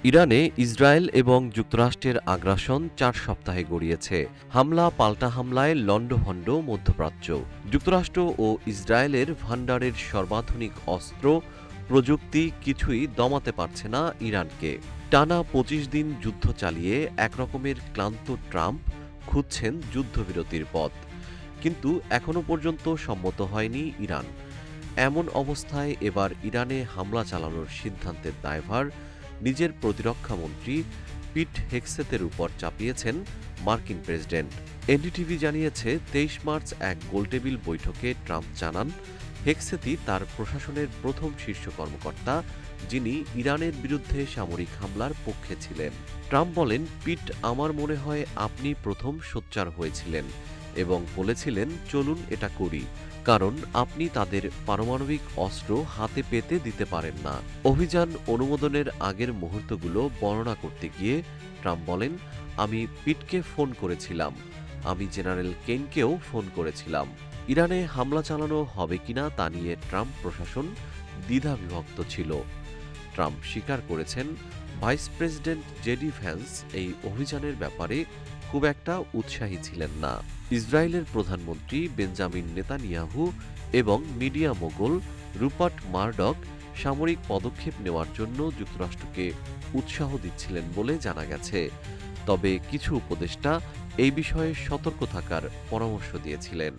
ইরানে ইসরায়েল এবং যুক্তরাষ্ট্রের আগ্রাসন ৪ সপ্তাহে গড়িয়েছে। হামলা পাল্টা হামলায় লণ্ডভণ্ড মধ্যপ্রাচ্য। যুক্তরাষ্ট্র ও ইসরায়েলের ভান্ডারের সর্বাধুনিক অস্ত্র প্রযুক্তি কিছুই দমাতে পারছে না ইরানকে। টানা ২৫ দিন যুদ্ধ চালিয়ে একরকমের ক্লান্ত ট্রাম্প খুঁজছেন যুদ্ধবিরতির পথ, কিন্তু এখনও পর্যন্ত সম্মত হয়নি ইরান। এমন অবস্থায় এবার ইরানে হামলা চালানোর সিদ্ধান্তের দায়ভার নিজের প্রতিরক্ষামন্ত্রী পিট হেগসেতের উপর চাপিয়েছেন মার্কিন প্রেসিডেন্ট। এনডিটিভি জানিয়েছে, ২৩ মার্চ এক গোলটেবিল বৈঠকে ট্রাম্প জানান, হেগসেতই তার প্রশাসনের প্রথম শীর্ষ কর্মকর্তা যিনি ইরানের বিরুদ্ধে সামরিক হামলার পক্ষে ছিলেন। ট্রাম্প বলেন, পিট, আমার মনে হয় আপনি প্রথম সোচ্চার হয়েছিলেন এবং বলেছিলেন চলুন এটা করি, কারণ আপনি তাদের পারমাণবিক অস্ত্র হাতে পেতে দিতে পারেন না। অভিযান অনুমোদনের আগের মুহূর্তগুলো বর্ণনা করতে গিয়ে ট্রাম্প বলেন, আমি পিটকে ফোন করেছিলাম, আমি জেনারেল কেনকেও ফোন করেছিলাম। ইরানে হামলা চালানো হবে কিনা তা নিয়ে ট্রাম্প প্রশাসন দ্বিধাবিভক্ত ছিল। ট্রাম্প স্বীকার করেছেন, ভাইস প্রেসিডেন্ট জেডি ভ্যান্স এই অভিযানের ব্যাপারে খুব একটা উৎসাহী ছিলেন না। ইসরায়েলের প্রধানমন্ত্রী বেঞ্জামিন নেতানিয়াহু এবং মিডিয়া মোগল রুপার্ট মারডক সামরিক পদক্ষেপ নেওয়ার জন্য যুক্তরাষ্ট্রকে উৎসাহ দিচ্ছিলেন বলে জানা গেছে। তবে কিছু উপদেষ্টা এই বিষয়ে সতর্ক থাকার পরামর্শ দিয়েছিলেন।